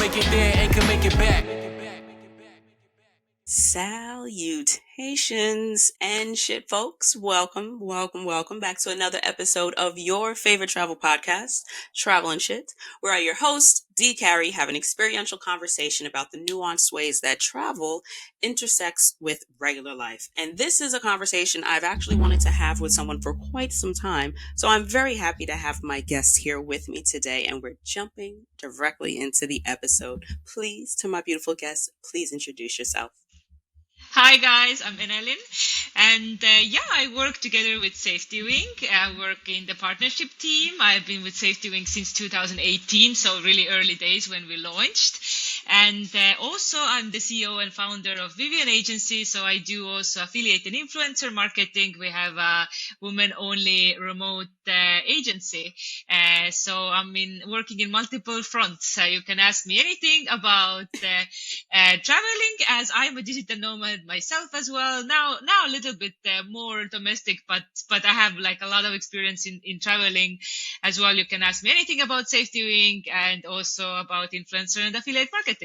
make it there and can make it back. Salutations and shit, folks. Welcome back to another episode of your favorite travel podcast, Travel and Shit, where I, your host, D. Carey, have an experiential conversation about the nuanced ways that travel intersects with regular life. And this is a conversation I've actually wanted to have with someone for quite some time. So I'm very happy to have my guest here with me today, and we're jumping directly into the episode. Please, to my beautiful guest, please introduce yourself. Hi guys, I'm Enelin, and I work together with SafetyWing. I work in the partnership team. I've been with SafetyWing since 2018, so really early days when we launched. And also, I'm the CEO and founder of Vivian Agency, so I do also affiliate and influencer marketing. We have a women-only remote agency, so I'm working in multiple fronts. You can ask me anything about traveling, as I'm a digital nomad myself as well. Now a little bit more domestic, but I have like a lot of experience in traveling as well. You can ask me anything about SafetyWing and also about influencer and affiliate marketing.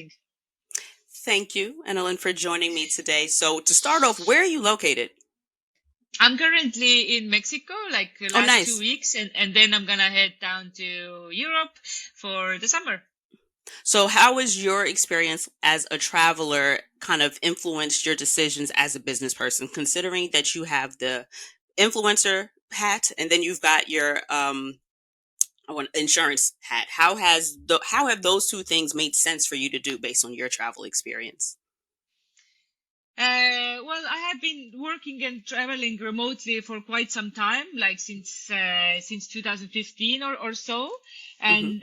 Thank you, Enelin, for joining me today. So to start off, where are you located? I'm currently in Mexico, like the last nice. 2 weeks, and then I'm gonna head down to Europe for the summer. So how has your experience as a traveler kind of influenced your decisions as a business person, considering that you have the influencer hat and then you've got your insurance hat? How have those two things made sense for you to do based on your travel experience? Well, I have been working and traveling remotely for quite some time, like since 2015 or so. And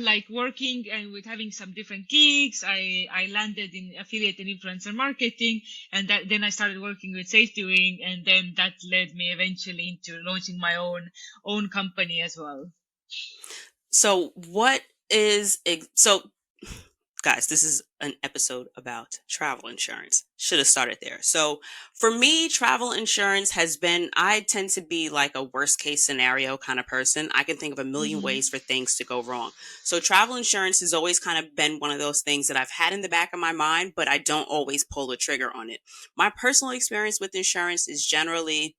like working and with having some different gigs, I landed in affiliate and influencer marketing, and then I started working with SafetyWing, and then that led me eventually into launching my own company as well. So guys, this is an episode about travel insurance. Should have started there. So for me, travel insurance I tend to be like a worst case scenario kind of person. I can think of a million ways for things to go wrong. So travel insurance has always kind of been one of those things that I've had in the back of my mind, but I don't always pull the trigger on it. My personal experience with insurance is generally,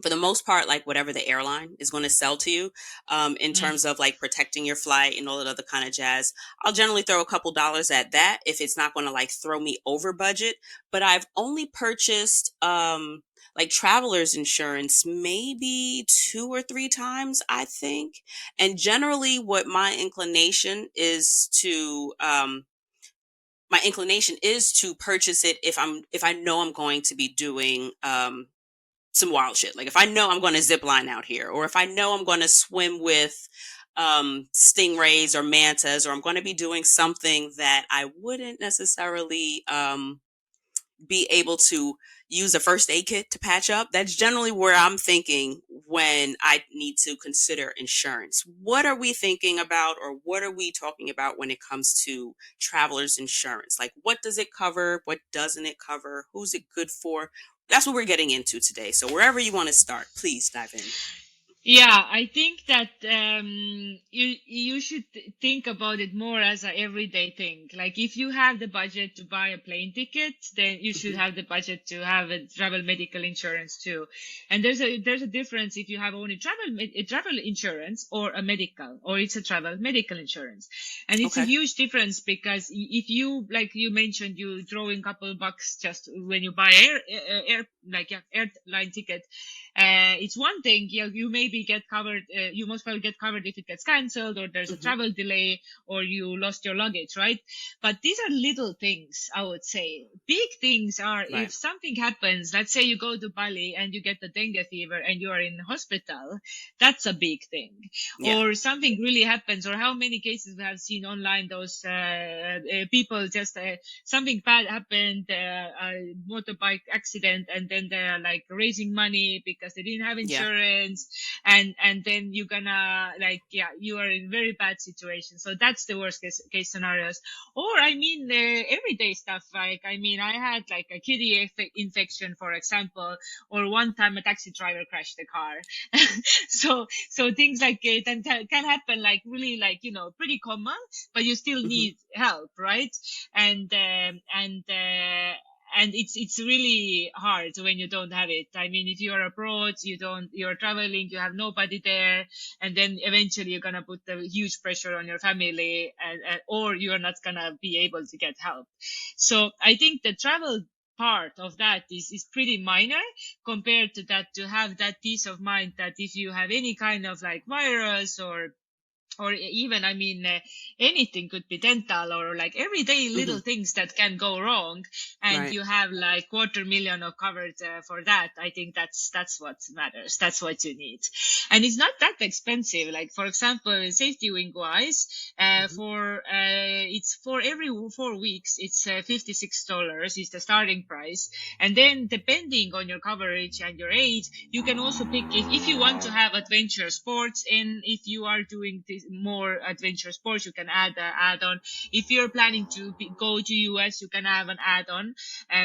for the most part, like whatever the airline is going to sell to you, in terms of like protecting your flight and all that other kind of jazz. I'll generally throw a couple dollars at that if it's not going to like throw me over budget. But I've only purchased like traveler's insurance maybe 2 or 3 times, I think. And generally what my inclination is to purchase it if I know I'm going to be doing some wild shit. Like if I know I'm going to zip line out here, or if I know I'm going to swim with stingrays or mantas, or I'm going to be doing something that I wouldn't necessarily be able to use a first aid kit to patch up. That's generally where I'm thinking when I need to consider insurance. What are we thinking about, or what are we talking about when it comes to traveler's insurance? Like, what does it cover? What doesn't it cover? Who's it good for? That's what we're getting into today. So wherever you want to start, please dive in. Yeah, I think that you should think about it more as an everyday thing. Like if you have the budget to buy a plane ticket, then you should have the budget to have a travel medical insurance too. And there's a difference if you have only travel insurance or a medical, or it's a travel medical insurance. And it's a huge difference, because if you, like you mentioned, you throw in a couple of bucks just when you buy airline ticket. It's one thing, you maybe get covered, you most probably get covered if it gets cancelled, or there's a travel delay, or you lost your luggage, right? But these are little things, I would say. Big things are if something happens, let's say you go to Bali and you get the dengue fever and you are in hospital, that's a big thing. Or something really happens, or how many cases we have seen online, those people just, something bad happened, a motorbike accident, and then they're like raising money because they didn't have insurance. and then you're gonna like, yeah, you are in very bad situation. So that's the worst case scenarios. Or I mean, everyday stuff, like I mean, I had like a kitty infection, for example, or one time a taxi driver crashed the car. So things like that can happen, like really, like, pretty common, but you still Hmm. need help, right? And it's really hard when you don't have it. I mean, if you're abroad, you're traveling, you have nobody there, and then eventually you're gonna put a huge pressure on your family, and or you're not gonna be able to get help. So I think the travel part of that is pretty minor compared to that, to have that peace of mind that if you have any kind of like virus, or even, I mean, anything could be dental, or like everyday little Hmm. things that can go wrong, and Right. you have like 250,000 of covered for that. I think that's what matters. That's what you need, and it's not that expensive. Like, for example, safety wing wise, Hmm. for it's for every 4 weeks, it's $56 is the starting price, and then depending on your coverage and your age, you can also pick, if you want to have adventure sports, and if you are doing this more adventure sports, you can add an add-on. If you're planning to go to US, you can have an add-on,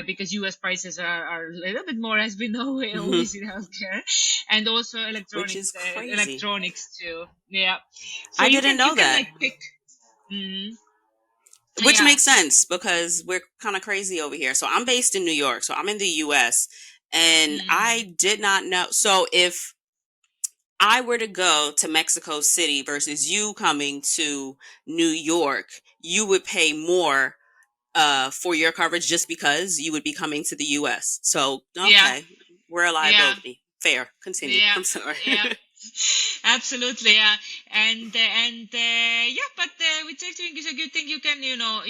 because US prices are a little bit more, as we know, Hmm. always in healthcare, and also Which is crazy. electronics too. Yeah, so I you didn't can, know that. like pick. Mm, Which yeah. makes sense because we're kind of crazy over here. So I'm based in New York. So I'm in the US and Mm, I did not know. So if I were to go to Mexico City versus you coming to New York, you would pay more for your coverage just because you would be coming to the US. So, yeah. okay, we're a Yeah. liability. Fair. Continue. Yeah. I'm sorry. Yeah. Absolutely, yeah, yeah, but with SafetyWing is a good thing. You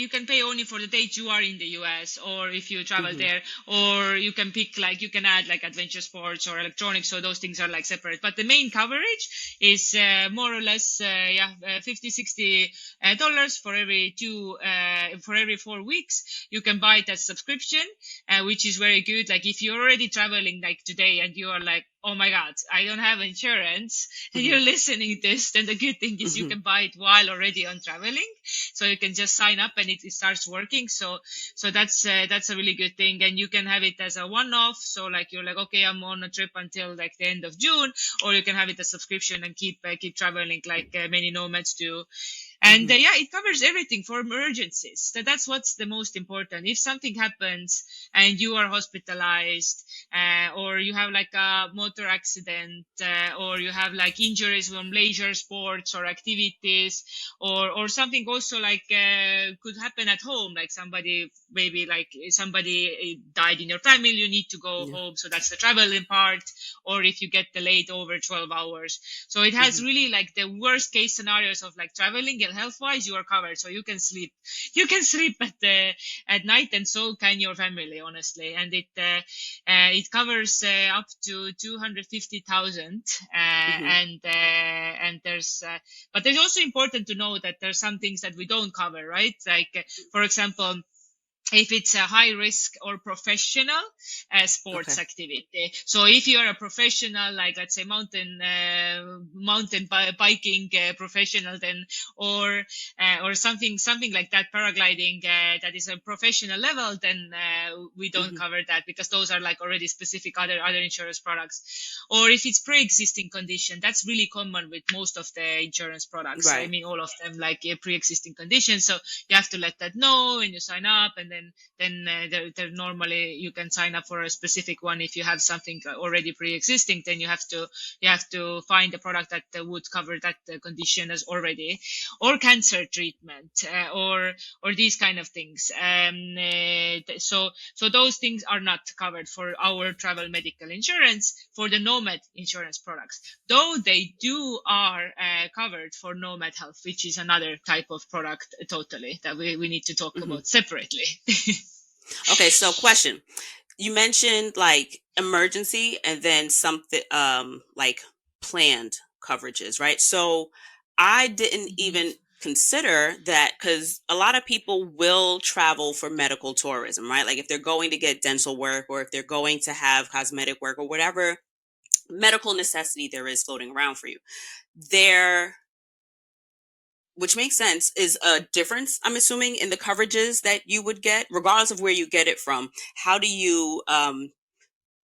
can pay only for the date you are in the US, or if you travel Hmm. there, or you can pick, like, you can add like adventure sports or electronics. So those things are like separate. But the main coverage is more or less, 50, $60 for every 4 weeks. You can buy that subscription, which is very good. Like, if you're already traveling like today and you are like, oh my God, I don't have insurance, and Hmm. you're listening this, then the good thing is you Hmm. can buy it while already on traveling. So you can just sign up and it starts working. So that's a really good thing. And you can have it as a one-off. So like, you're like, okay, I'm on a trip until like the end of June, or you can have it as subscription and keep traveling, like many nomads do. And Hmm. yeah, it covers everything for emergencies. That's what's the most important. If something happens and you are hospitalized, or you have like a motor accident, or you have like injuries from leisure sports or activities, or something also like could happen at home, like somebody, maybe like somebody died in your family, you need to go Yeah. home, so that's the traveling part. Or if you get delayed over 12 hours, so it has Hmm. really like the worst case scenarios of like traveling, and health wise you are covered, so you can sleep at night, and so can your family, honestly. And it covers up to 250,000, Hmm. and but there's also important to know that there's some things that we don't cover, right? Like, for example, if it's a high risk or professional sports Okay. activity. So if you are a professional, like, let's say, biking professional, then, or something like that, paragliding, that is a professional level, then we don't Hmm. cover that, because those are like already specific other insurance products. Or if it's pre-existing condition, that's really common with most of the insurance products. I Right. mean, all of them, like a pre-existing condition. So you have to let that know when you sign up, and then there normally you can sign up for a specific one. If you have something already pre-existing, then you have to find a product that would cover that condition as already, or cancer treatment, or these kind of things. So those things are not covered for our travel medical insurance, for the nomad insurance products, though they are covered for nomad health, which is another type of product totally, that we need to talk Hmm. about separately. Okay. So, question. You mentioned like emergency and then something like planned coverages, right? So I didn't Mhm. even consider that because a lot of people will travel for medical tourism, right? Like if they're going to get dental work or if they're going to have cosmetic work or whatever medical necessity there is floating around for you. There, which makes sense, is a difference, I'm assuming, in the coverages that you would get, regardless of where you get it from. How do you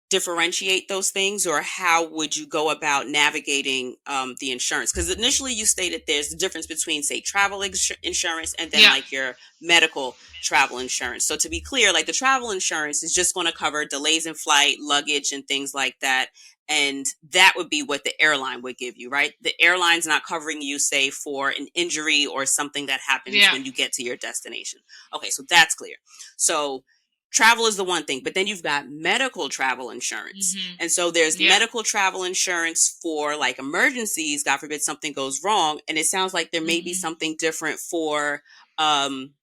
differentiate those things, or how would you go about navigating the insurance? Because initially you stated there's a difference between, say, travel insurance and then Yeah, like your medical travel insurance. So to be clear, like the travel insurance is just going to cover delays in flight, luggage, and things like that. And that would be what the airline would give you, right? The airline's not covering you, say, for an injury or something that happens yeah. when you get to your destination. Okay, so that's clear. So travel is the one thing, but then you've got medical travel insurance. Hmm. And so there's Yeah. medical travel insurance for like emergencies, God forbid something goes wrong. And it sounds like there may be Hmm. something different for um,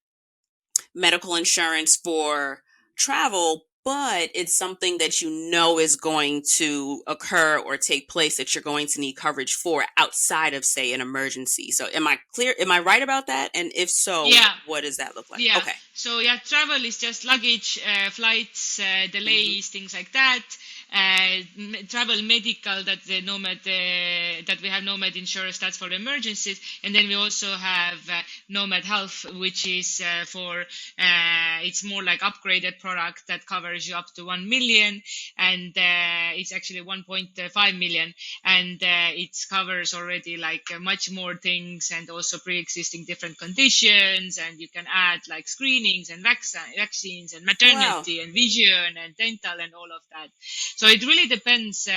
medical insurance for travel, but it's something that you know is going to occur or take place that you're going to need coverage for outside of, say, an emergency. So am I clear? Am I right about that? And if so, Yeah. what does that look like? Yeah. Okay. So yeah, travel is just luggage, flights, Hmm. delays, things like that. Travel medical, that the nomad that we have nomad insurance, that's for emergencies, and then we also have nomad health, which is for it's more like upgraded product that covers you up to 1 million, and it's actually 1.5 million, and it covers already like much more things, and also pre-existing different conditions, and you can add like screenings and vaccines and Wow. maternity and vision and dental and all of that. So it really depends,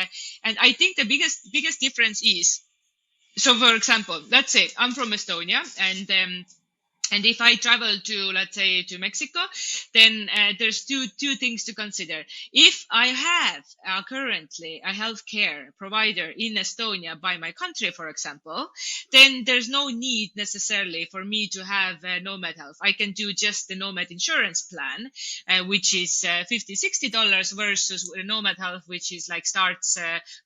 and I think the biggest difference is, so for example, let's say I'm from Estonia, and if I travel to, let's say, to Mexico, then there's two things to consider. If I have currently a healthcare provider in Estonia by my country, for example, then there's no need necessarily for me to have Nomad Health. I can do just the Nomad insurance plan, which is $50-$60 versus Nomad Health, which is like starts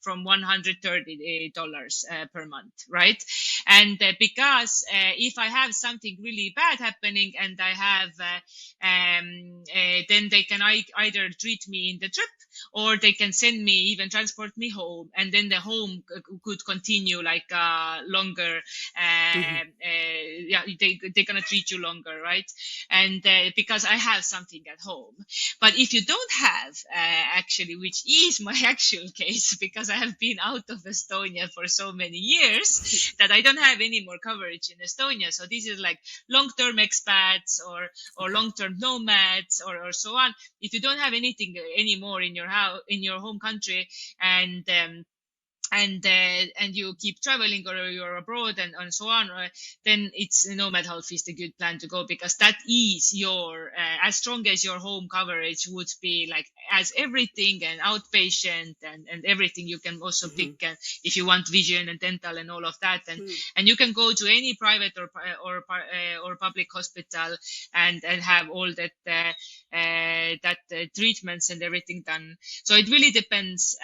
from $130 per month, right? And because if I have something really bad happening and I have then they can either treat me in the trip, or they can send me, even transport me home, and then the home could continue like longer, Hmm. yeah, they're gonna treat you longer, right? And because I have something at home. But if you don't have, actually, which is my actual case, because I have been out of Estonia for so many years that I don't have any more coverage in Estonia. So this is like long-term expats, or Okay. long-term nomads, or so on. If you don't have anything anymore in your house, in your home country, and and you keep traveling, or you're abroad, and so on, then it's nomad health is the good plan to go, because that is your as strong as your home coverage would be, like as everything, and outpatient, and everything. You can also pick, Hmm. if you want vision and dental and all of that, and you can go to any private or public hospital, and have all that treatments and everything done. So it really depends,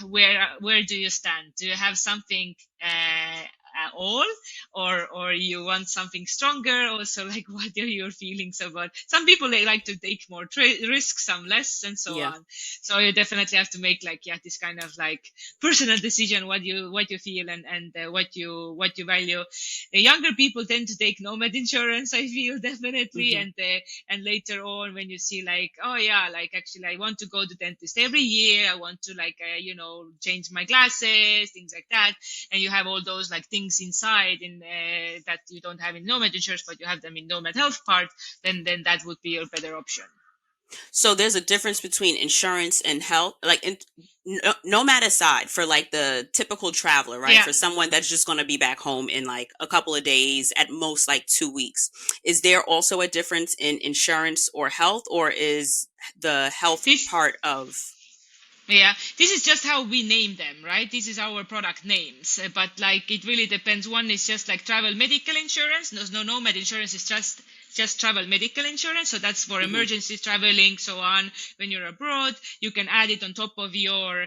where do you stand? Do you have something at all, or you want something stronger? Also, like, what are your feelings about? Some people, they like to take more risks, some less, and so Yeah. on. So you definitely have to make, like, yeah, this kind of like personal decision, what you feel, and what you value. The younger people tend to take nomad insurance, I feel, definitely, Hmm. and later on, when you see like, oh yeah, like actually I want to go to dentist every year, I want to, like, change my glasses, things like that, and you have all those like things inside in that you don't have in nomad insurance, but you have them in nomad health part, then that would be your better option. So there's a difference between insurance and health, like nomad aside, for like the typical traveler, right? Yeah. For someone that's just going to be back home in like a couple of days, at most like 2 weeks. Is there also a difference in insurance or health, or is the health this part of? Yeah, this is just how we name them, right? This is our product names. But like, it really depends. One is just like travel medical insurance. No, nomad insurance is just just travel medical insurance. So that's for Hmm. emergency traveling, so on. When you're abroad, you can add it on top of your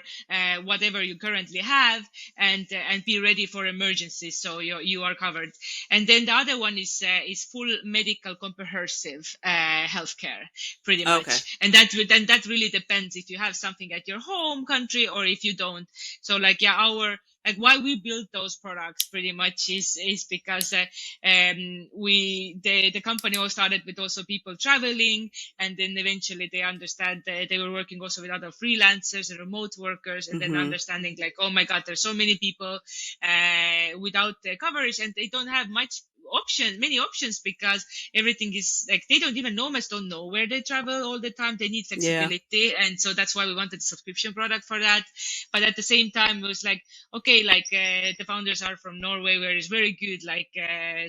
whatever you currently have, and be ready for emergencies. So you are covered. And then the other one is full medical comprehensive healthcare, pretty Okay. much. And that really depends if you have something at your home country or if you don't. So like, yeah, our like why we build those products pretty much is because the company all started with also people traveling, and then eventually they understand that they were working also with other freelancers and remote workers, and then Hmm. understanding like, oh my god, there's so many people without coverage, and they don't have many options, because everything is like, they don't even, nomads don't know where they travel all the time. They need Yeah. flexibility, and so that's why we wanted a subscription product for that. But at the same time, it was like, okay, like the founders are from Norway, where it's very good, like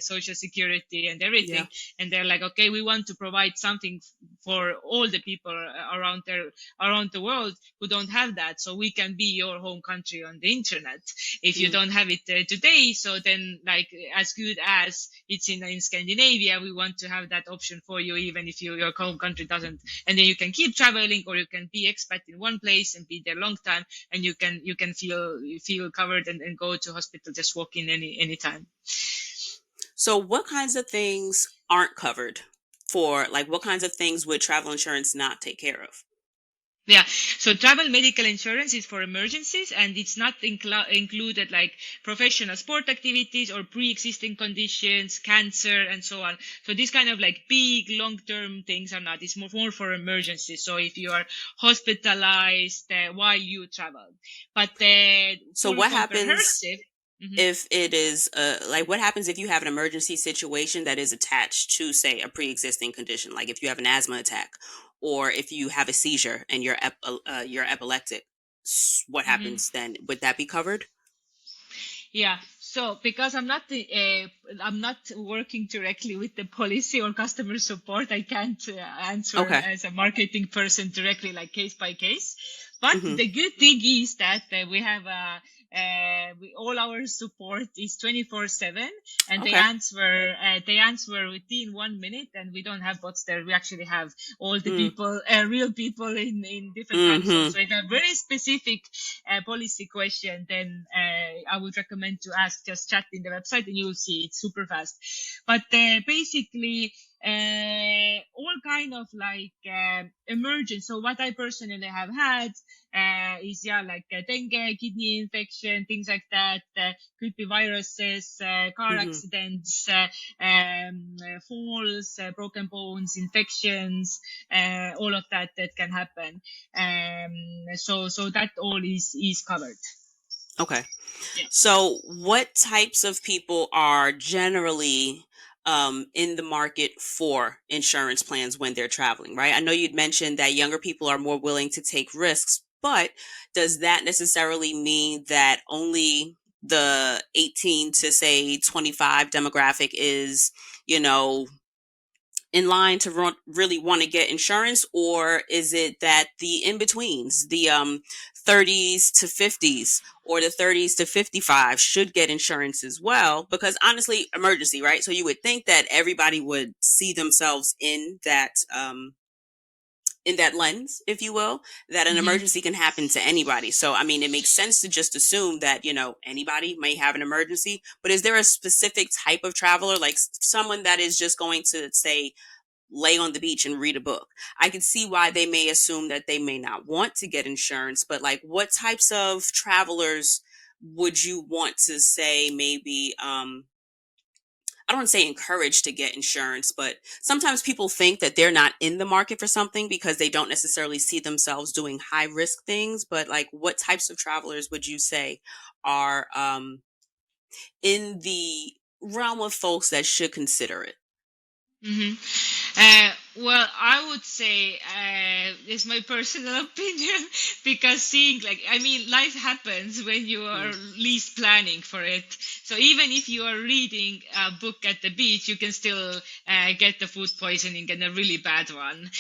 social security and Yeah. everything, and they're like, okay, we want to provide something for all the people around the world who don't have that, so we can be your home country on the internet if you Mm. don't have it today. So then, like, as good as it's in Scandinavia, we want to have that option for you, even if your home country doesn't. And then you can keep traveling, or you can be expat in one place and be there long time, and you can feel covered, and go to hospital, just walk in anytime. So, what kinds of things aren't covered for, like, what kinds of things would travel insurance not take care of? Yeah, so travel medical insurance is for emergencies, and it's not included like professional sport activities or pre-existing conditions, cancer, and so on. So these kind of like big long-term things are not. It's more for emergencies. So if you are hospitalized while you travel, but So, full what happens comprehensive. Mhm. if it is like what happens if you have an emergency situation that is attached to, say, a pre-existing condition, like if you have an asthma attack or if you have a seizure and you're epileptic? What Mhm. happens then? Would that be covered? Yeah. So because I'm not working directly with the policy or customer support, I can't answer Okay. as a marketing person directly, like case by case. But Hmm. the good thing is that we have all our support is 24/7, and Okay. they answer within 1 minute, and we don't have bots there. We actually have all the Mm. people, real people in different time zones. Hmm. So if you have very specific policy question, then I would recommend to ask, just chat in the website, and you'll see it's super fast. But basically, all kind of like emergence. So what I personally have had is, yeah, like dengue, kidney infection, things like that. Could be viruses, car Hmm. accidents, falls, broken bones, infections, all of that can happen. So that all is covered. Okay. Yeah. So, what types of people are generally in the market for insurance plans when they're traveling, right? I know you'd mentioned that younger people are more willing to take risks, but does that necessarily mean that only the 18 to, say, 25 demographic is, you know, in line to really want to get insurance, or is it that the in betweens, the 30s to 50s or the 30s to 55 should get insurance as well? Because honestly, emergency, right? So you would think that everybody would see themselves in that lens, if you will, that an Hmm. emergency can happen to anybody. So, I mean, it makes sense to just assume that, anybody may have an emergency. But is there a specific type of traveler, like someone that is just going to, say, lay on the beach and read a book? I can see why they may assume that they may not want to get insurance, but like what types of travelers would you want to say maybe I don't want to say encouraged to get insurance, but sometimes people think that they're not in the market for something because they don't necessarily see themselves doing high risk things. But like what types of travelers would you say are in the realm of folks that should consider it? Hmm. Well, I would say it's my personal opinion, because seeing, like, I mean, life happens when you are Mm. least planning for it. So even if you are reading a book at the beach, you can still get the food poisoning, and a really bad one,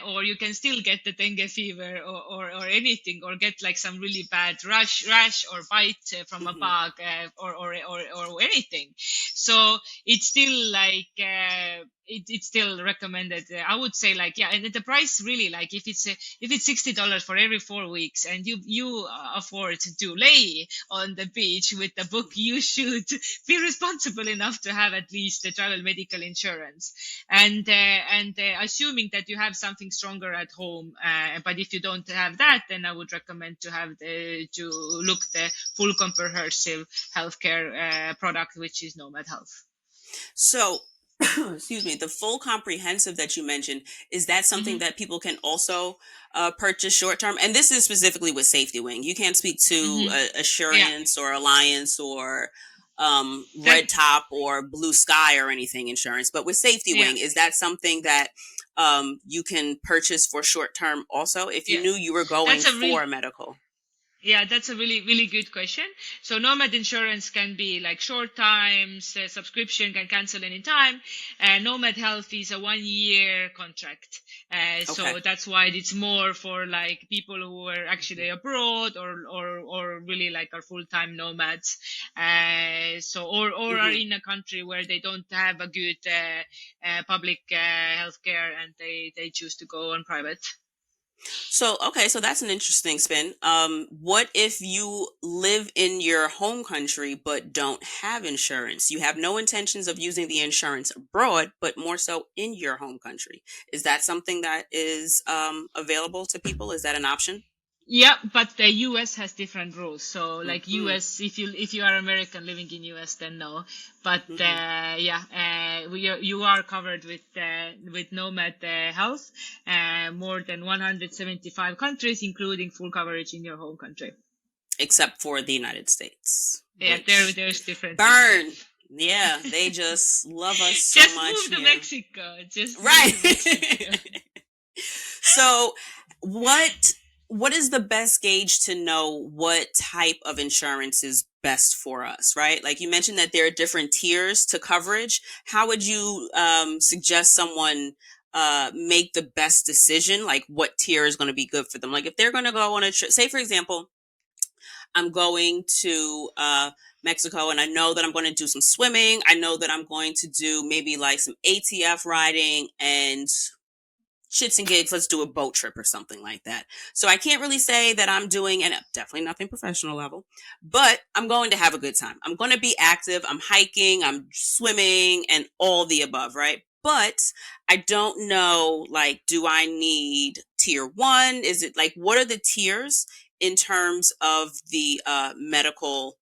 or you can still get the dengue fever, or anything, or get like some really bad rash or bite from a Hmm. bug, or anything. So it's still like it's still recommended. I would say like, yeah, and the price really, like if it's $60 for every 4 weeks, and you afford to lay on the beach with the book, you should be responsible enough to have at least the travel medical insurance. And assuming that you have something stronger at home, but if you don't have that, then I would recommend to look the full comprehensive healthcare product, which is Nomad Health. So, excuse me, the full comprehensive that you mentioned, is that something Hmm. that people can also purchase short term? And this is specifically with SafetyWing. You can't speak to Hmm. Yeah, Assurance or Alliance or that Red Top or Blue Sky or anything insurance. But with yeah, SafetyWing, is that something that you can purchase for short term also if you yeah. knew you were going That's a real for medical? Yeah, that's a really good question. So nomad insurance can be like short times, subscription can cancel anytime. Nomad health is a 1 year contract. Okay. So that's why it's more for like people who are actually abroad, or really like are full-time nomads. Or are Hmm. in a country where they don't have a good public healthcare, and they choose to go on private. So, okay, so that's an interesting spin. What if you live in your home country but don't have insurance? You have no intentions of using the insurance abroad, but more so in your home country. Is that something that is available to people? Is that an option? Yeah, but the US has different rules. So like Hmm. US, if you are American living in US, then no. But Hmm. you are covered with Nomad Health, more than 175 countries, including full coverage in your home country. Except for the United States, Yeah, which there's difference in that. burn. Yeah, they just love us so Just much move to here. Mexico. Just move Right. to Mexico. So, what what is the best gauge to know what type of insurance is best for us, right? Like you mentioned that there are different tiers to coverage. How would you suggest someone make the best decision? Like what tier is going to be good for them? Like if they're going to go on a trip, say for example, I'm going to Mexico and I know that I'm going to do some swimming. I know that I'm going to do maybe like some ATF riding and shits and gigs, let's do a boat trip or something like that. So I can't really say that I'm doing, and definitely nothing professional level, but I'm going to have a good time. I'm going to be active. I'm hiking, I'm swimming, and all the above, right? But I don't know, like, do I need tier one? Is it like, what are the tiers in terms of the medical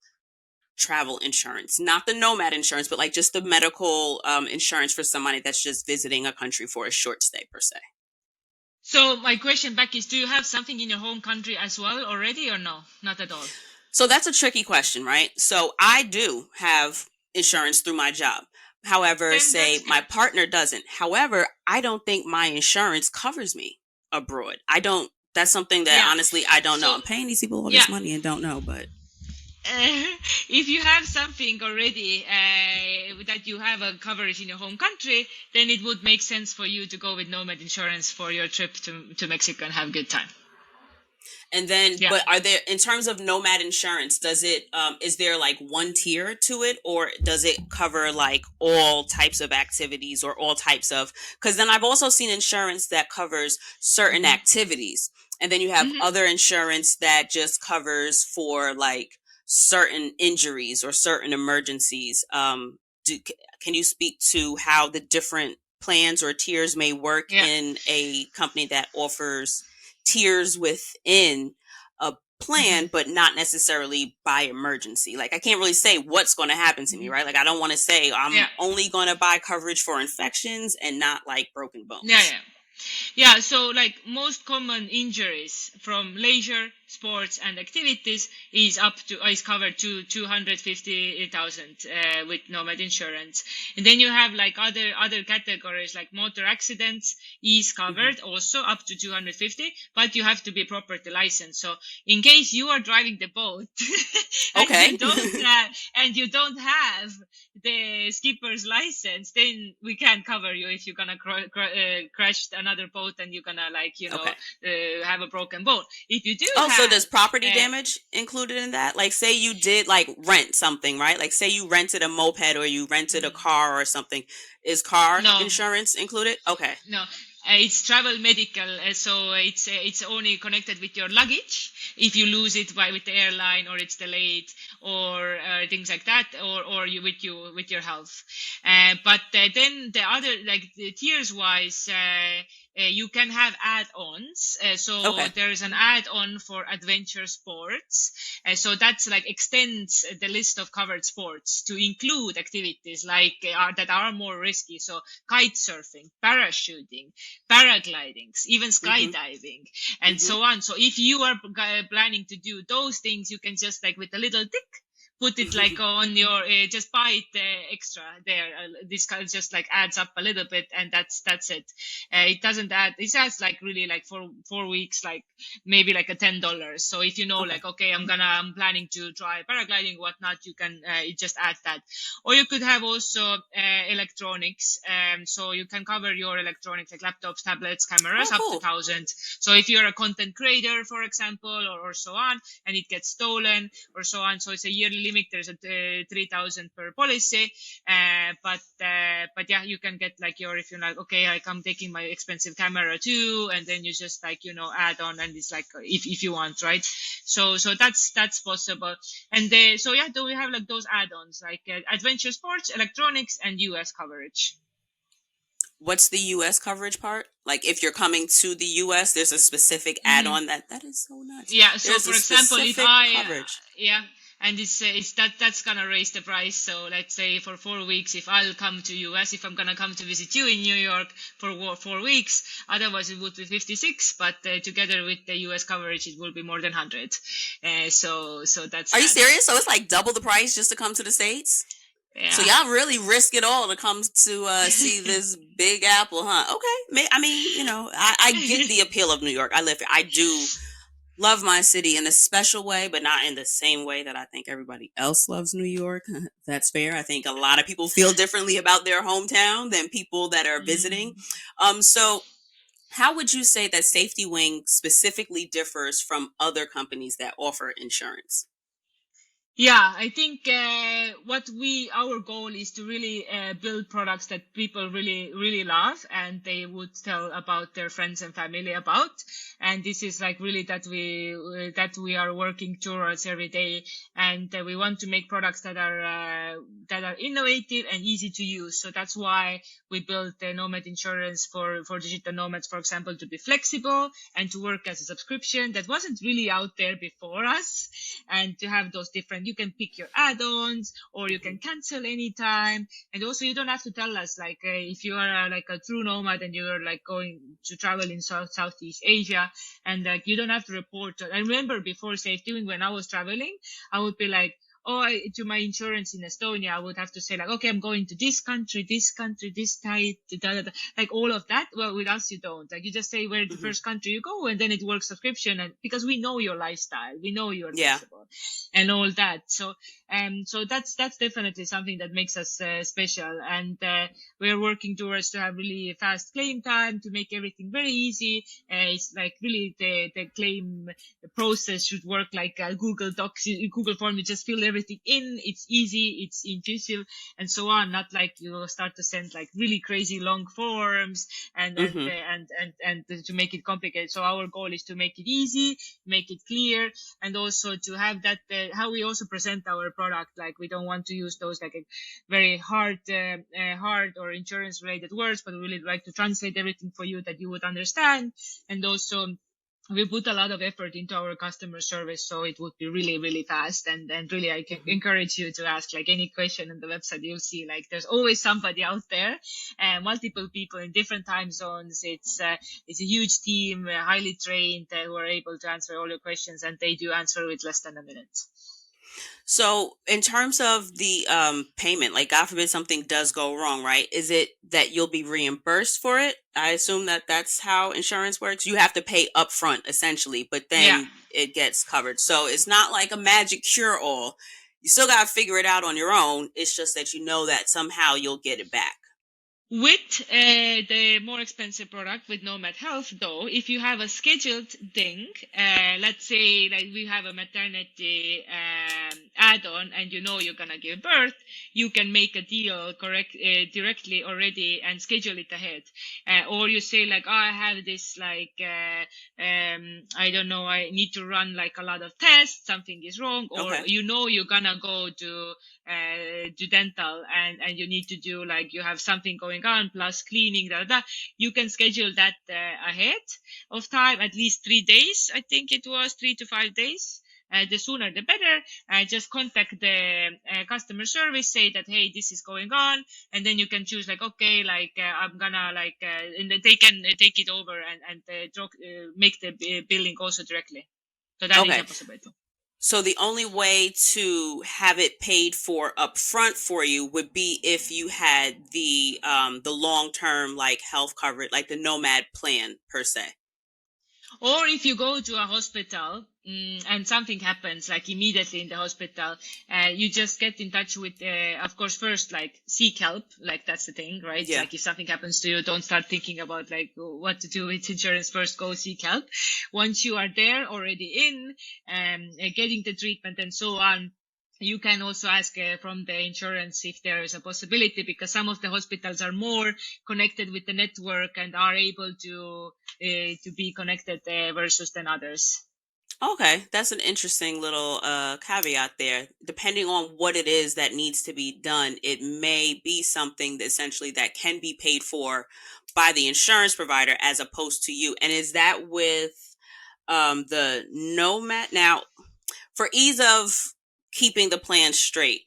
travel insurance? Not the nomad insurance, but like just the medical insurance for somebody that's just visiting a country for a short stay, per se. So my question back is, do you have something in your home country as well already, or no? Not at all. So that's a tricky question, right? So I do have insurance through my job. However, Then say that's my good. partner doesn't. However, I don't think my insurance covers me abroad. I don't, that's something that Yeah. honestly I don't know. So I'm paying these people all yeah, this money and don't know, but if you have something already that you have a coverage in your home country, then it would make sense for you to go with Nomad Insurance for your trip to Mexico and have a good time. and then, Yeah. but are there, in terms of nomad insurance, does it, is there like one tier to it or does it cover like all types of activities or all types of, because then I've also seen insurance that covers certain Hmm. activities. And then you have Hmm. other insurance that just covers for like certain injuries or certain emergencies. Can you speak to how the different plans or tiers may work Yeah. in a company that offers tiers within a Hmm. plan, but not necessarily by emergency? Like, I can't really say what's going to happen to me, Hmm. right? Like, I don't want to say I'm Yeah. only going to buy coverage for infections and not like broken Yeah. bones. Yeah. Yeah, so like most common injuries from leisure, sports, and activities is covered to 250,000 with Nomad Insurance, and then you have like other categories like motor accidents is Hmm. covered also up to 250, but you have to be properly licensed. So in case you are driving the boat Okay. and you don't have the skipper's license, then we can't cover you if you're gonna crash another another boat and you're gonna like Okay. have a broken bone. If you do Oh, so have does property uh, damage included in that? Like, say you did like rent something, right? Like, say you rented a moped or you rented a mm, car or something. Is car no, insurance included? Okay. no, it's travel medical, so it's only connected with your luggage. If you lose it by with the airline, or it's delayed, or things like that, or with your health. But then the other, like the tiers wise, you can have add-ons. So Okay. there is an add-on for adventure sports. So that's like extends the list of covered sports to include activities like that are more risky. So kite surfing, parachuting, paragliding, even Mhm. skydiving, and Mhm. so on. So if you are planning to do those things, you can just like with a little tick put it like on your just buy it extra there. This kind of just like adds up a little bit, and that's it. It doesn't add. It adds like really like for 4 weeks, like maybe like a $10. So if you know Okay. like okay, I'm planning to try paragliding whatnot, you can it just add that. Or you could have also electronics. So you can cover your electronics like laptops, tablets, cameras Oh, up to cool. 1,000. So if you're a content creator, for example, or so on, and it gets stolen or so on, so it's a yearly limit. There's a 3,000 per policy. But yeah, you can get like your, if you're like okay, like I'm taking my expensive camera too, and then you just like add on, and it's like if you want, right? So that's possible. And so yeah, do we have like those add-ons like adventure sports, electronics, and US coverage? What's the US coverage part? Like, if you're coming to the US, there's a specific Mm-hmm. add-on that is so nuts. Yeah. So There's a for example, if specific I coverage. yeah, and it's that's gonna raise the price. So let's say for 4 weeks, if I'll come to US, if I'm gonna come to visit you in New York for 4 weeks, otherwise it would be 56. But together with the US coverage, it will be more than 100. So that's Are you that. serious? So it's like double the price just to come to the States? So Yeah. y'all really risk it all to come to see this Big Apple, huh? Okay. I mean, I get the appeal of New York. I live here. I do love my city in a special way, but not in the same way that I think everybody else loves New York. That's fair. I think a lot of people feel differently about their hometown than people that are visiting. Mm. So how would you say that Safety Wing specifically differs from other companies that offer insurance? Yeah, I think what our goal is to really build products that people really really love, and they would tell about their friends and family about. And this is like really that we are working towards every day. And we want to make products that are innovative and easy to use. So that's why we built the Nomad insurance for digital nomads, for example, to be flexible and to work as a subscription that wasn't really out there before us, and to have those different, you can pick your add-ons or you can cancel anytime. And also you don't have to tell us like if you are like a true nomad and you're like going to travel in Southeast Asia, and like you don't have to report. I remember before SafetyWing, when I was traveling, I would be like, to my insurance in Estonia, I would have to say like, okay, I'm going to this country, this type, like all of that. Well, with us, you don't. Like you just say where the Hmm. first country you go, and then it works subscription, and because we know your lifestyle, we know you're Yeah. flexible, and all that. So that's definitely something that makes us special, and we're working towards to have really fast claim time to make everything very easy. It's like really the claim process should work like Google Docs, Google Form. You just fill everything in. It's easy, it's intuitive, and so on. Not like you start to send like really crazy long forms Hmm. and to make it complicated. So our goal is to make it easy, make it clear, and also to have that how we also present our product. Like we don't want to use those like very hard or insurance related words, but we really like to translate everything for you that you would understand. And also we put a lot of effort into our customer service, so it would be really really fast. And really I can Hmm. encourage you to ask like any question on the website. You'll see like there's always somebody out there, and multiple people in different time zones. It's a huge team, highly trained, who are able to answer all your questions, and they do answer with less than a minute. So, in terms of the payment, like God forbid something does go wrong, right? Is it that you'll be reimbursed for it? I assume that that's how insurance works. You have to pay upfront essentially, but Yeah. then it gets covered. So, it's not like a magic cure all. You still got to figure it out on your own. It's just that you know that somehow you'll get it back. With the more expensive product with Nomad Health, though, if you have a scheduled thing, let's say like we have a maternity add-on and you know you're gonna give birth, you can make a deal directly already and schedule it ahead. Or you say like, oh, I have this like, I don't know, I need to run like a lot of tests, something is wrong, or Okay. you know you're gonna go to dental and you need to do like you have something going on plus cleaning you can schedule that ahead of time, at least 3 days. I think it was 3 to 5 days. The sooner the better. Just contact the customer service, say that hey, this is going on, and then you can choose like okay, like I'm gonna like and then they can take it over and make the billing also directly. So that is a Okay. possibility. So the only way to have it paid for upfront for you would be if you had the long term like health coverage, like the Nomad plan per se. Or if you go to a hospital and something happens, like immediately in the hospital, you just get in touch with, of course, first, like seek help. Like that's the thing, right? Yeah. Like if something happens to you, don't start thinking about like what to do with insurance. First, go seek help. Once you are there already in, getting the treatment and so on, you can also ask from the insurance if there is a possibility, because some of the hospitals are more connected with the network and are able to be connected versus than others. Okay, that's an interesting little caveat there. Depending on what it is that needs to be done, it may be something that essentially that can be paid for by the insurance provider as opposed to you. And is that with the Nomad? Now, for ease of keeping the plan straight,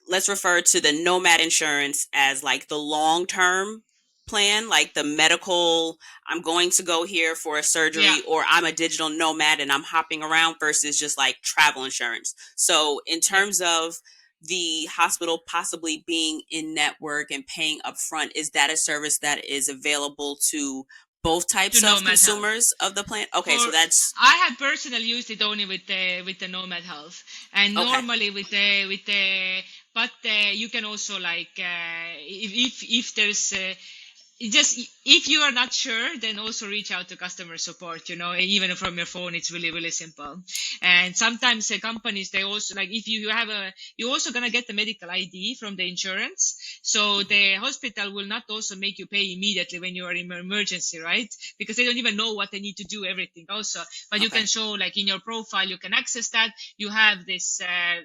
let's refer to the nomad insurance as like the long term plan, like the medical, I'm going to go here for a Yeah, surgery, or I'm a digital nomad and I'm hopping around, versus just like travel insurance. So, in yeah. terms of the hospital possibly being in network and paying upfront, is that a service that is available to both To types of Nomad Health. consumers of the plan? Okay, so For that's I have personally used it only with the Nomad Health, and okay. normally with the but you can also like if there's just if you are not sure, then also reach out to customer support, even from your phone. It's really really simple. And sometimes companies, they also like if you have a you're also gonna get the medical ID from the insurance, so Mhm. the hospital will not also make you pay immediately when you are in an emergency, right? Because they don't even know what they need to do everything also. But you Okay. can show like in your profile, you can access that. You have this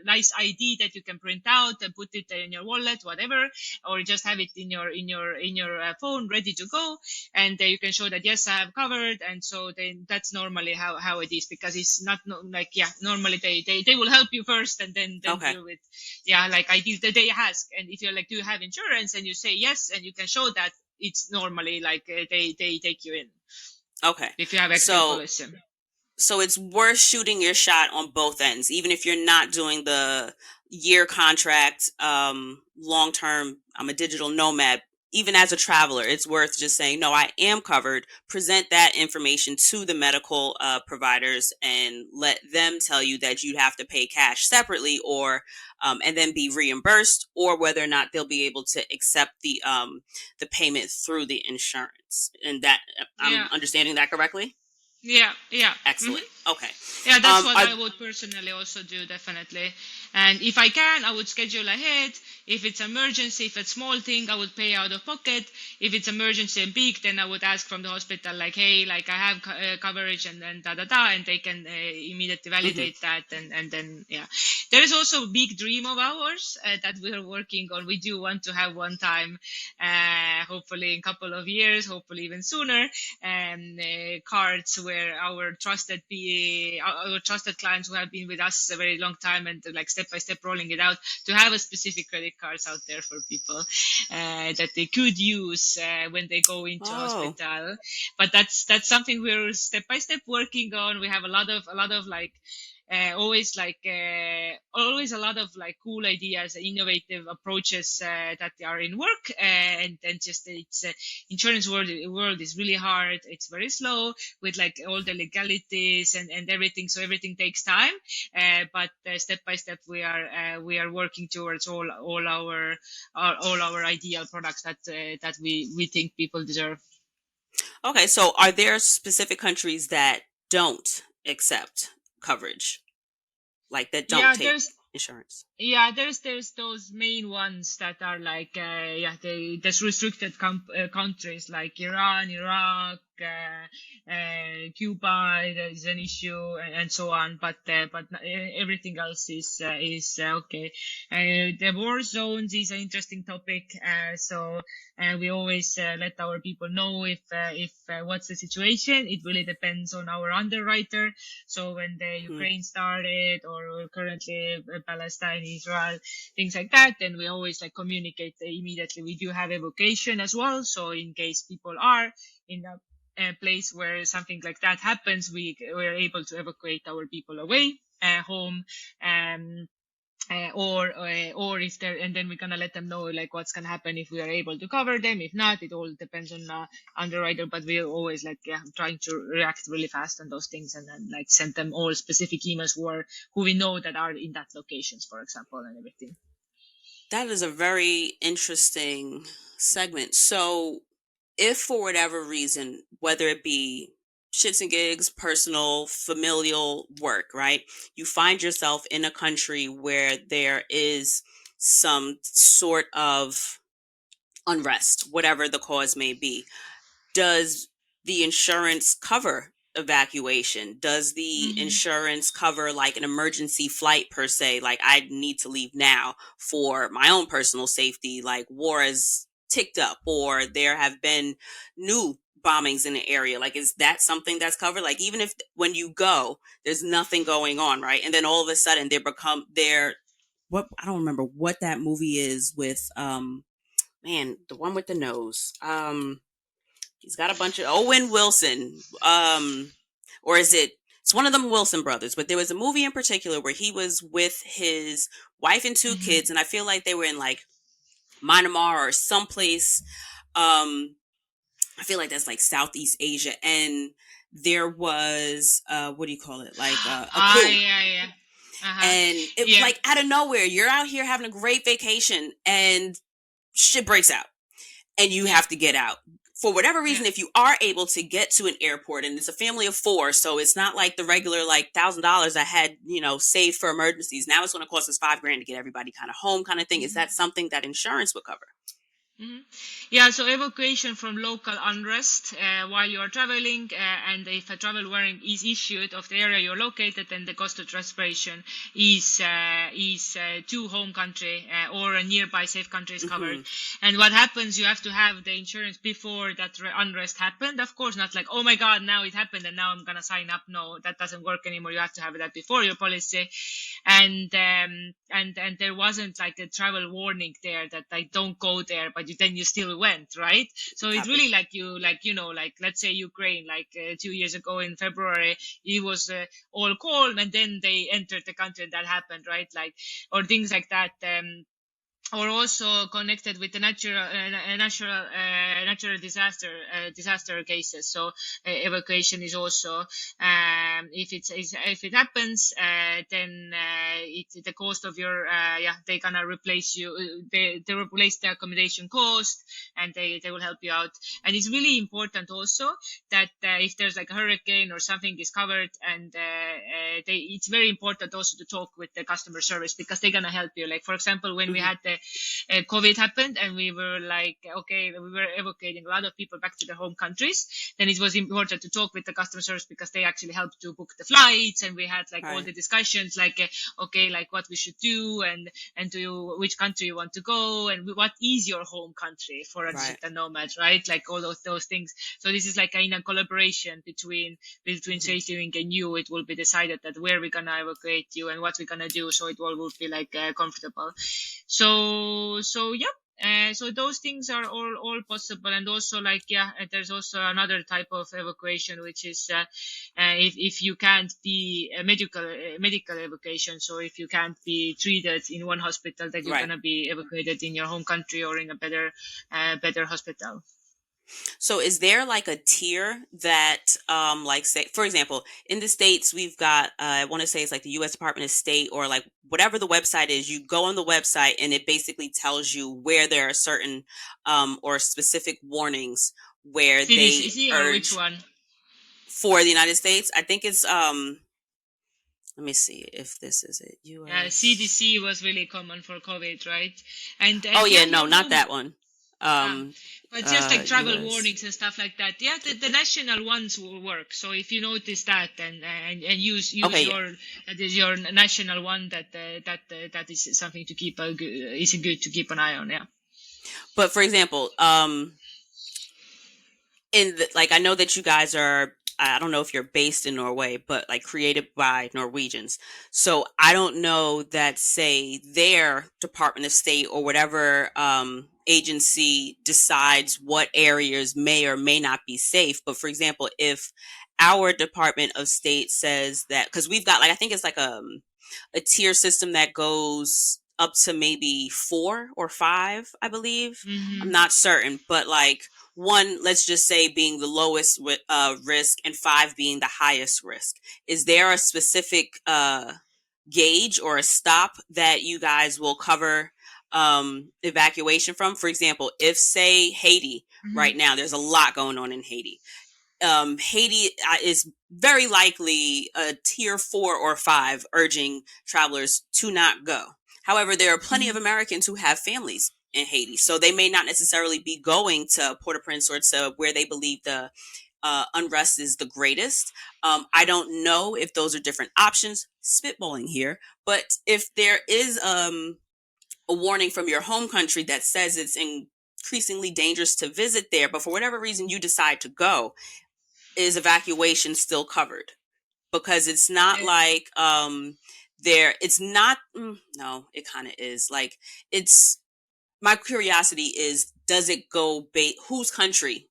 nice ID that you can print out and put it in your wallet, whatever, or just have it in your phone ready to go, and you can show that yes, I have covered. And so then that's normally how it is, because it's not like yeah, normally they will help you first and then Okay. deal with yeah, like ideas that they ask. And if you're like, do you have insurance, and you say yes and you can show that, it's normally like they take you in Okay. if you have active So policy. So it's worth shooting your shot on both ends, even if you're not doing the year contract, long term. I'm a digital nomad. Even as a traveler, it's worth just saying, no, I am covered. Present that information to the medical providers and let them tell you that you'd have to pay cash separately, or and then be reimbursed, or whether or not they'll be able to accept the payment through the insurance. And that I'm Yeah, understanding that correctly. yeah, yeah. Excellent. Okay. Yeah, that's what Are I would personally also do, definitely. And if I can, I would schedule ahead. If it's emergency, if it's small thing, I would pay out of pocket. If it's emergency and big, then I would ask from the hospital, like, hey, like I have coverage and then da da da, and they can immediately mhm. validate that. And then, yeah. There is also a big dream of ours that we are working on. We do want to have one time, hopefully in a couple of years, hopefully even sooner, cards where our trusted clients who have been with us a very long time and like step by step rolling it out, to have a specific credit cards out there for people that they could use when they go into Oh, hospital. But that's something we're step by step working on. We have a lot of like always a lot of like cool ideas, innovative approaches that are in work, and just it's insurance world is really hard. It's very slow with like all the legalities and everything, so everything takes time. But step by step, we are working towards all our ideal products that we think people deserve. Okay, so are there specific countries that don't accept coverage, like that don't Yeah, take insurance? there's those main ones that are like there's restricted countries like Iran, Iraq, Cuba. There is an issue and so on, but everything else is okay. The war zones is an interesting topic. So we always let our people know if what's the situation. It really depends on our underwriter. So when the Hmm. Ukraine started, or currently Palestine, Israel, things like that, then we always like communicate immediately. We do have evacuation as well, so in case people are in a place where something like that happens, we're able to evacuate our people away home. Or if they're, and then we're gonna let them know like what's gonna happen if we are able to cover them. If not, it all depends on underwriter. But we're always like trying to react really fast on those things, and then like send them all specific emails who we know that are in that locations, for example, and everything. That is a very interesting segment. So, if for whatever reason, whether it be shits and gigs, personal, familial work, right, you find yourself in a country where there is some sort of unrest, whatever the cause may be, does the insurance cover evacuation? Does the Hmm. insurance cover like an emergency flight per se? Like I need to leave now for my own personal safety, like war is ticked up or there have been new bombings in the area. Like is that something that's covered? Like even if when you go, there's nothing going on, right? And then all of a sudden they're what I don't remember what that movie is with man, the one with the nose. He's got a bunch of Owen Wilson. Or is it? It's one of them Wilson brothers. But there was a movie in particular where he was with his wife and two Hmm. kids, and I feel like they were in like Myanmar or someplace. Um, I feel like that's like Southeast Asia, and there was what do you call it? Like a coup. Yeah, yeah. Uh-huh. And it Yeah. like out of nowhere, you're out here having a great vacation, and shit breaks out and you Yeah. have to get out. For whatever Yeah. reason, if you are able to get to an airport, and it's a family of four, so it's not like the regular like $1,000 I had, saved for emergencies. Now it's going to cost us 5 grand to get everybody kind of home, kind of thing. Is that something that insurance would cover? Mhm. Yeah, so evacuation from local unrest while you are traveling, and if a travel warning is issued of the area you're located, then the cost of transportation is to home country or a nearby safe country is covered. Hmm. And what happens? You have to have the insurance before that unrest happened. Of course, not like, oh my God, now it happened and now I'm gonna sign up. No, that doesn't work anymore. You have to have that before your policy. And there wasn't like a travel warning there that like don't go there, but then you still went, right? So it's Copy. really like like let's say Ukraine, like 2 years ago in February, it was all calm, and then they entered the country and that happened, right? Like, or things like that. Or also connected with the natural disaster cases. So evacuation is also, if it happens, then the cost of your they gonna replace you. They replace the accommodation cost, and they will help you out. And it's really important also that if there's like a hurricane or something is covered, and it's very important also to talk with the customer service, because they're gonna help you. Like for example, when we Hmm. had the COVID happened, and we were like, okay, we were evacuating a lot of people back to their home countries, then it was important to talk with the customer service, because they actually helped to book the flights, and we had like all Right. the discussions, like, okay, like what we should do, and to which country you want to go, and what is your home country for a Right. digital nomad, right? Like all those things. So this is like in a collaboration between Hmm. SafetyWing and you. It will be decided that where we're gonna evacuate you and what we're gonna do, so it all will be like comfortable. So yeah, So those things are all possible, and also like yeah, there's also another type of evacuation, which is if you can't be a medical evacuation. So if you can't be treated in one hospital, that you're Right. gonna be evacuated in your home country or in a better hospital. So is there like a tier that like say for example, in the States we've got I want to say it's like the US Department of State or like whatever the website is, you go on the website and it basically tells you where there are certain or specific warnings where they CDC or which urge one? for the United States. I think it's let me see if this is it. US. CDC was really common for COVID, right? And Oh yeah, yeah, no, your not home. that one. Um But just like travel US. warnings and stuff like that, yeah, the national ones will work. So if you notice that and use Okay, yeah. your that is your national one, that is something to keep is good to keep an eye on. Yeah. But for example, like I know that you guys are I don't know if you're based in Norway, but like created by Norwegians. So I don't know that say their Department of State or whatever agency decides what areas may or may not be safe. But for example, if our Department of State says that because we've got like I think it's like a tier system that goes up to maybe 4 or 5, I believe. I'm Hmm. not certain, but like one, let's just say being the lowest risk and 5 being the highest risk. Is there a specific gauge or a stop that you guys will cover evacuation from? For example, if say Haiti Hmm. right now, there's a lot going on in Haiti. Haiti is very likely a tier 4 or 5, urging travelers to not go. However, there are plenty of Hmm. Americans who have families in Haiti, so they may not necessarily be going to Port-au-Prince or to where they believe the unrest is the greatest. I don't know if those are different options. Spitballing here, but if there is a warning from your home country that says it's increasingly dangerous to visit there, but for whatever reason you decide to go, is evacuation still covered? Because it's not like there it's not no, it kind of is like it's my curiosity is does it go whose country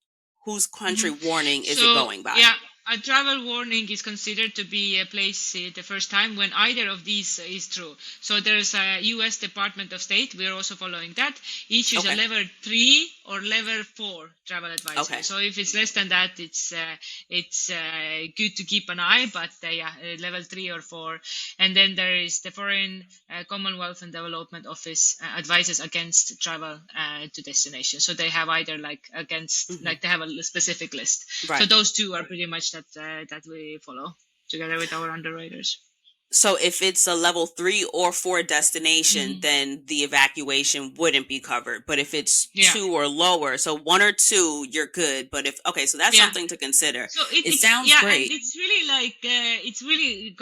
Hmm. warning is it So going by? yeah, a travel warning is considered to be a place the first time when either of these is true. So there's a U.S. Department of State. We're also following that. Issues a Okay. level 3 or level 4 travel advisory. Okay. So if it's less than that, it's good to keep an eye. But yeah, level 3 or 4. And then there is the Foreign Commonwealth and Development Office advises against travel to destination. So they have either like against, Hmm. like they have a specific list. So Right. those two are pretty much that we follow together with our underwriters. So if it's a level 3 or 4 destination, Hmm. then the evacuation wouldn't be covered. But if it's Yeah. 2 or lower, so 1 or 2, you're good. But if okay, so that's Yeah. something to consider. So it, It it's sounds yeah, and great. it's really like it's really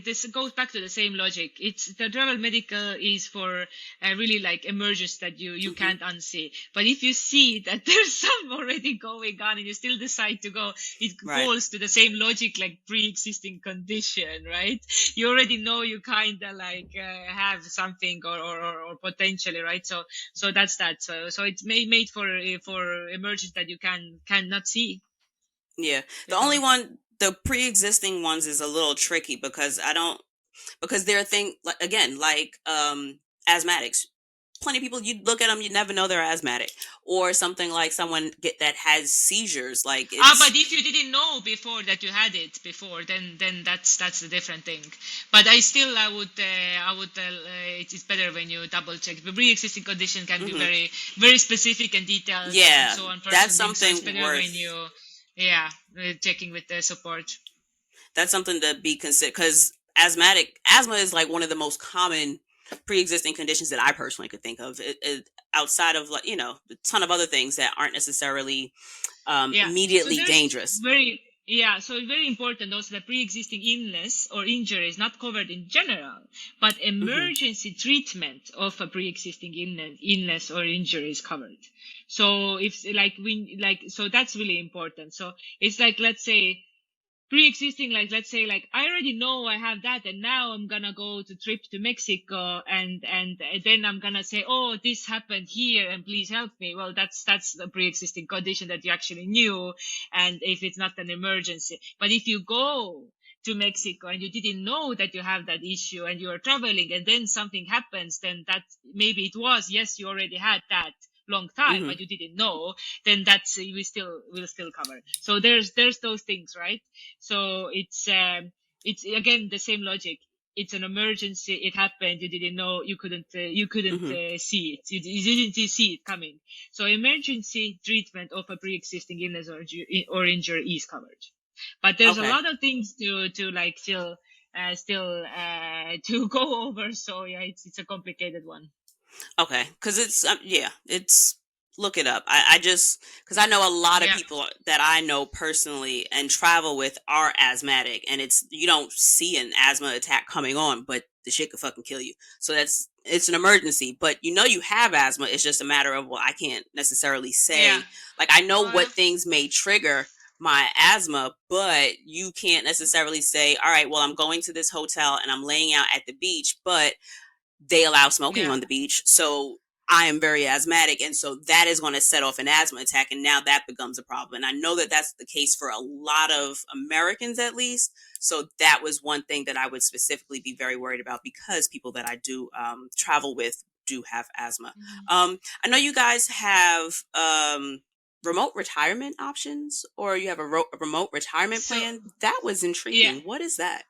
this goes back to the same logic. It's the travel medical is for really like emergence that you Hmm. can't unsee. But if you see that there's some already going on and you still decide to go, it Right. falls to the same logic like pre-existing condition, right? You already know you kind of like have something or potentially, right? So that's that. So it's made for emergence that you cannot see Yeah. The only before. one, the pre-existing ones is a little tricky because I don't, because they're a thing, like, again, like asthmatics. Plenty of people, you look at them, you never know they're asthmatic. Or something like someone that has seizures. Like But it's, if you didn't know before that you had it before, then that's a different thing. But I would it's better when you double check. The pre-existing condition can be hmm very specific and detailed and yeah, so on that's person things. So it's something better when worth, you yeah checking with the support. that's something to be considered because asthma is like one of the most common pre-existing conditions that I personally could think of. Outside of like, a ton of other things that aren't necessarily Yeah. So immediately there's dangerous. very yeah, so it's very important also that pre-existing illness or injury is not covered in general, but Hmm. emergency treatment of a pre-existing illness or injury is covered. So if like we like so that's really important. So it's like let's say pre-existing, like let's say like I already know I have that, and now I'm gonna go to trip to Mexico, and then I'm gonna say, oh, this happened here and please help me. Well, that's the pre-existing condition that you actually knew, and if it's not an emergency. But if you go to Mexico and you didn't know that you have that issue and you are traveling and then something happens, then that maybe it was, yes, you already had that long time Hmm. but you didn't know, then that's we still will still cover. So there's those things, right? So it's again the same logic. It's an emergency, it happened, you didn't know, you couldn't Hmm. see it, you didn't see it coming. So emergency treatment of a pre-existing illness or injury is covered, but there's a Okay. lot of things to like still to go over. So yeah, it's a complicated one. Okay, because it's yeah, it's look it up. I just because I know a lot of Yeah, people that I know personally and travel with are asthmatic, and it's you don't see an asthma attack coming on, but the shit could fucking kill you. So it's an emergency, but you know you have asthma. It's just a matter of well, I can't necessarily yeah. say like I know Well, what things may trigger my asthma, but you can't necessarily say, all right, well, I'm going to this hotel and I'm laying out at the beach, but they allow smoking yeah. on the beach. So I am very asthmatic. And so that is going to set off an asthma attack. And now that becomes a problem. And I know that that's the case for a lot of Americans, at least. So that was one thing that I would specifically be very worried about because people that I do travel with do have asthma. Mhm. I know you guys have remote retirement options or you have a remote retirement So plan. That was yeah, intriguing. What is that?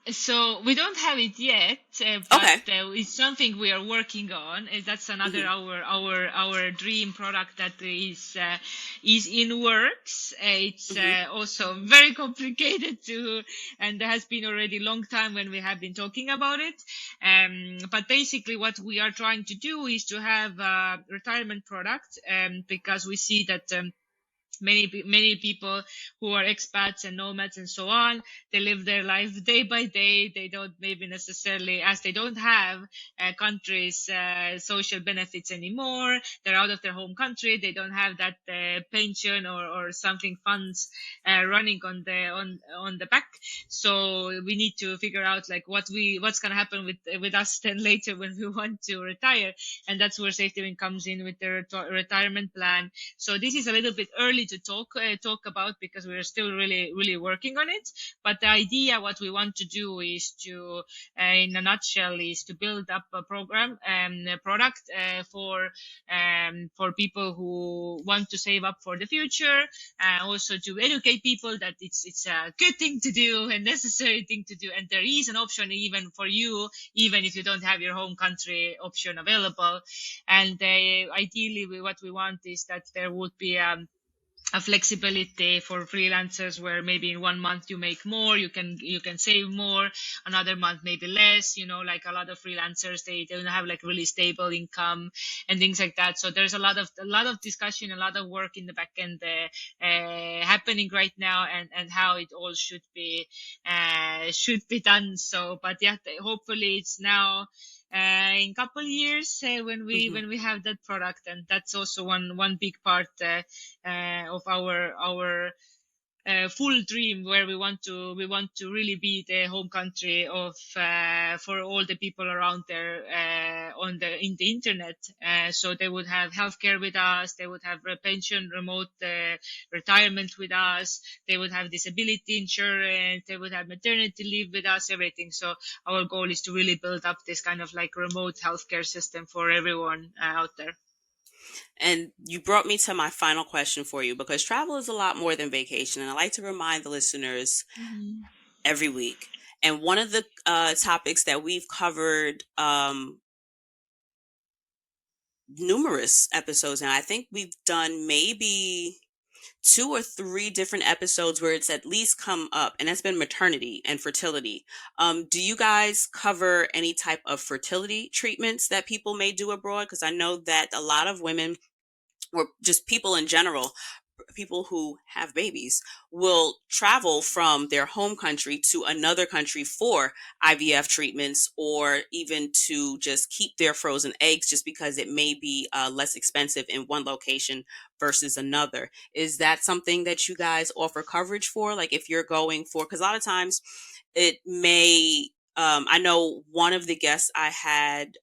so we don't have it yet, but Okay. it's something we are working on. That's another Hmm. our dream product that is in works. It's Hmm. also very complicated to, and there has been already long time when we have been talking about it. But basically, what we are trying to do is to have a retirement product, because we see that. Many people who are expats and nomads and so on, they live their life day by day. They don't maybe necessarily, as they don't have countries social benefits anymore, they're out of their home country, they don't have that pension or something funds running on the back. So we need to figure out like what's going to happen with us then later when we want to retire, and that's where SafetyWing comes in with the retirement plan. So this is a little bit early to talk about because we're still really working on it. But the idea, what we want to do, is to, in a nutshell, is to build up a program and a product for people who want to save up for the future, and also to educate people that it's a good thing to do and necessary thing to do, and there is an option even for you, even if you don't have your home country option available. And ideally, what we want is that there would be a flexibility for freelancers where maybe in 1 month you make more, you can save more, another month maybe less. Like a lot of freelancers, they don't have like really stable income and things like that. So there's a lot of discussion, a lot of work in the back end happening right now, and how it all should be done. So, but yeah, hopefully it's now in couple years when we Hmm. when we have that product. And that's also one big part of our full dream, where we want to really be the home country of for all the people around there in the internet. So they would have healthcare with us, they would have pension, remote retirement with us, they would have disability insurance, they would have maternity leave with us, everything. So our goal is to really build up this kind of like remote healthcare system for everyone out there. And you brought me to my final question for you because travel is a lot more than vacation. And I like to remind the listeners Mhm. every week. And one of the topics that we've covered numerous episodes now, I think we've done maybe two or three different episodes where it's at least come up, and that's been maternity and fertility. Do you guys cover any type of fertility treatments that people may do abroad? Because I know that a lot of women or just people in general people who have babies will travel from their home country to another country for IVF treatments, or even to just keep their frozen eggs, just because it may be less expensive in one location versus another. Is that something that you guys offer coverage for? Like if you're going for, because a lot of times it may, I know one of the guests I had,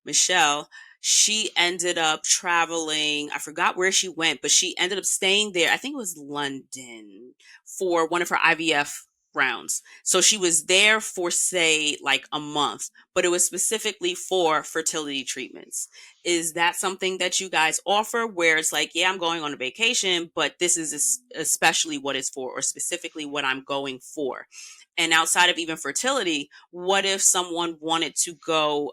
Michelle, she ended up traveling. I forgot where she went, but she ended up staying there. I think it was London for one of her IVF rounds. So she was there for, say, like a month, but it was specifically for fertility treatments. Is that something that you guys offer where it's like, yeah, I'm going on a vacation, but this is especially what it's for, or specifically what I'm going for? And outside of even fertility, what if someone wanted to go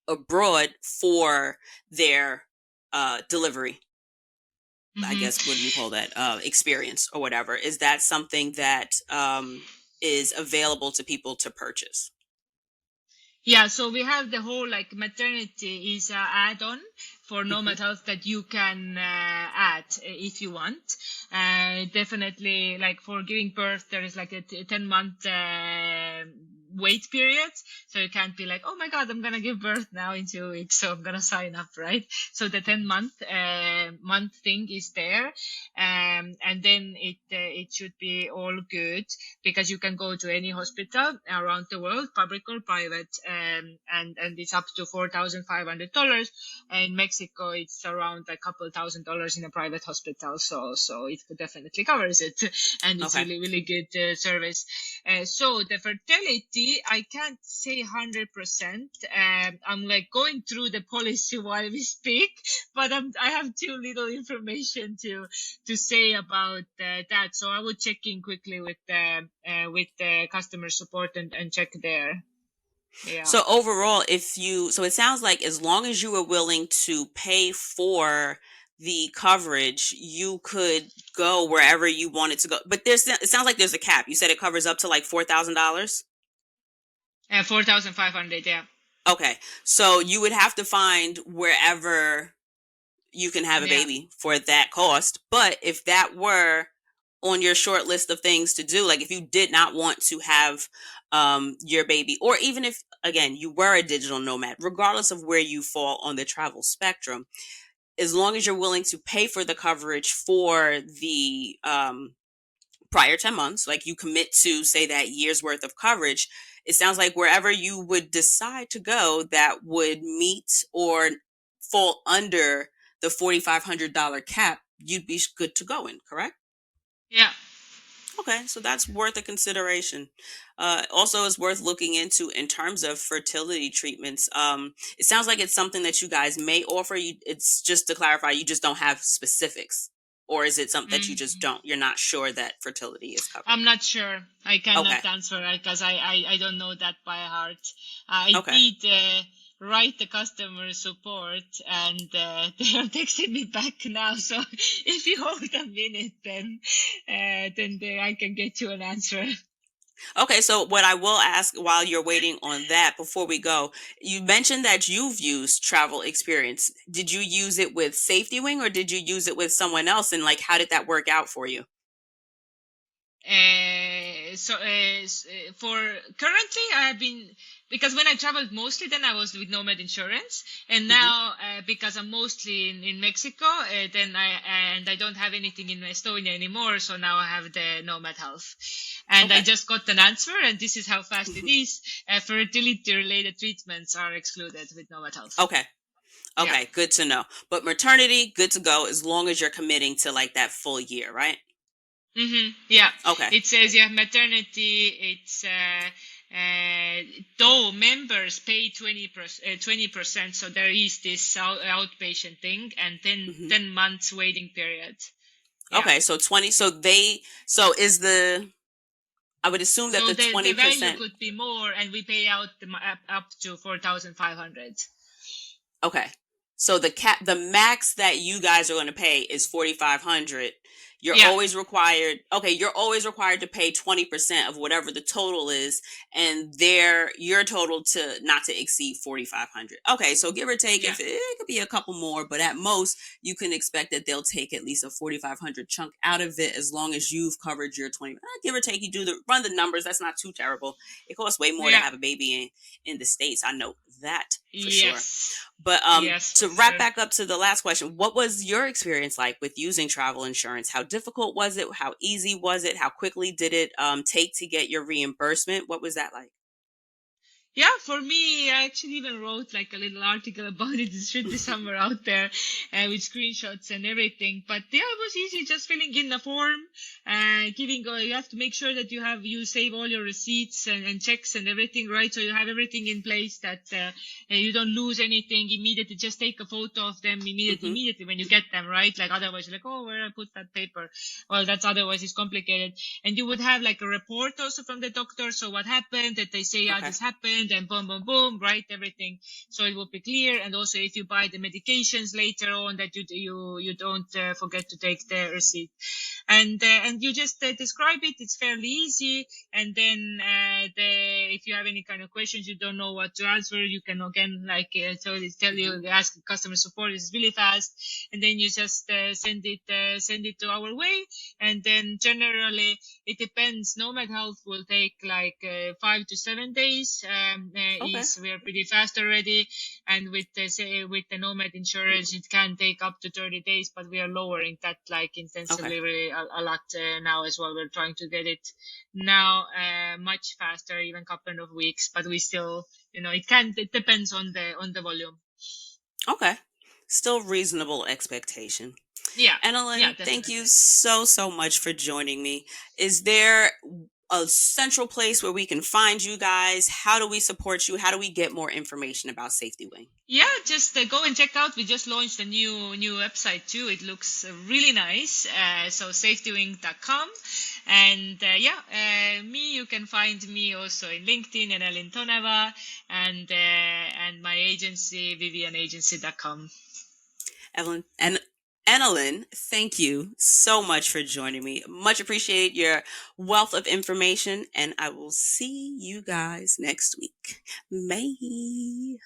abroad for their delivery? I Hmm. guess, what do you call that? Experience or whatever. Is that something that is available to people to purchase? Yeah, so we have the whole like maternity is a add-on for Hmm. Nomad Health that you can add if you want. Definitely, like for giving birth, there is like a 10-month wait period. So you can't be like, oh my God, I'm gonna give birth now in 2 weeks, so I'm gonna sign up, right? So the 10-month thing is there, and then it should be all good because you can go to any hospital around the world, public or private, and it's up to $4,500. In Mexico, it's around a couple $1,000 in a private hospital, so it definitely covers it, and it's Okay. really good service. So the fertility, I can't say 100%. I'm like going through the policy while we speak, but I have too little information to say about that. So I would check in quickly with the customer support and check there. Yeah. So overall, so it sounds like as long as you were willing to pay for the coverage, you could go wherever you wanted to go. But it sounds like there's a cap. You said it covers up to like $4,000. 4,500. Yeah. Okay. So you would have to find wherever you can have a Yeah. baby for that cost. But if that were on your short list of things to do, like if you did not want to have your baby, or even if, again, you were a digital nomad, regardless of where you fall on the travel spectrum, as long as you're willing to pay for the coverage for the prior 10 months, like you commit to, say, that year's worth of coverage, it sounds like wherever you would decide to go that would meet or fall under the $4,500 cap, you'd be good to go in, correct? Yeah. Okay, so that's worth a consideration. Also, it's worth looking into in terms of fertility treatments. It sounds like it's something that you guys may offer. It's just to clarify, you just don't have specifics, or is it something that you just Mm. don't? You're not sure that fertility is covered. I'm not sure. I Okay, cannot answer because I don't know that by heart. I okay, did write the customer support, and they are texting me back now. So if you hold a minute, then I can get you an answer. okay. So, what I will ask while you're waiting on that, before we go, you mentioned that you've used travel experience. Did you use it with SafetyWing, or did you use it with someone else? And like, how did that work out for you? For currently, I have been, because when I traveled mostly, then I was with Nomad Insurance, and Hmm. now because I'm mostly in Mexico, then I don't have anything in Estonia anymore, so now I have the Nomad Health, and I Okay. just got an answer, and this is how fast it is. Fertility related treatments are excluded with Nomad Health. Okay. Yeah. Okay, good to know. But maternity, good to go as long as you're committing to like that full year, right? Yeah, Okay. it says yeah, maternity. It's though members pay 20%, so there is this outpatient thing, and then Hmm. 10 months waiting period. Yeah. Okay, so 20, so is I would assume that So the the value 20%. could be more, and we pay out up to 4,500. Okay. So the max that you guys are going to pay is 4,500. Yeah, you're always required to pay 20% of whatever the total is, and your total to not to exceed 4,500. Okay, so give or take, yeah, if it could be a couple more, but at most you can expect that they'll take at least a 4,500 chunk out of it as long as you've covered your 20. Give or take, you run the numbers. That's not too terrible. It costs way more to yeah. have a baby in the States. I know that for sure. Yes, But yes, for to wrap sure. back up to the last question, what was your experience like with using travel insurance? How difficult was it? How easy was it? How quickly did it take to get your reimbursement? What was that like? Yeah, for me, I actually even wrote like a little article about it. It should be somewhere out there with screenshots and everything. But yeah, it was easy, just filling in the form, you have to make sure that you save all your receipts and checks and everything, right? So you have everything in place that you don't lose anything immediately. Just take a photo of them Hmm. immediately when you get them, right? Like otherwise you're like, oh, where I put that paper? Well, that's otherwise it's complicated. And you would have like a report also from the doctor. So what happened, that they say, yeah, Okay. this happened, and boom, boom, boom, write everything. So it will be clear. And also if you buy the medications later on, that you don't forget to take the receipt. And you just describe it. It's fairly easy. And then if you have any kind of questions, you don't know what to answer, you can again tell Hmm. you, ask customer support. It's really fast. And then you just send it to our way. And then generally it depends. Nomad Health will take like 5 to 7 days. Okay. Is we are pretty fast already. And with the Nomad insurance, it can take up to 30 days, but we are lowering that like Okay. intensively really a lot now as well. We're trying to get it now much faster, even couple of weeks, but we still, it depends on the volume. Okay. Still reasonable expectation. Yeah, yeah, Enelin, thank you definitely. so much for joining me. Is there a central place where we can find you guys? How do we support you? How do we get more information about Safety Wing? Yeah, just go and check out. We just launched a new website too. It looks really nice. So safetywing.com. And me, you can find me also in LinkedIn, Enelin Tonava, and my agency, vivianagency.com. Evelyn and Enelin, thank you so much for joining me. Much appreciate your wealth of information, and I will see you guys next week. Bye.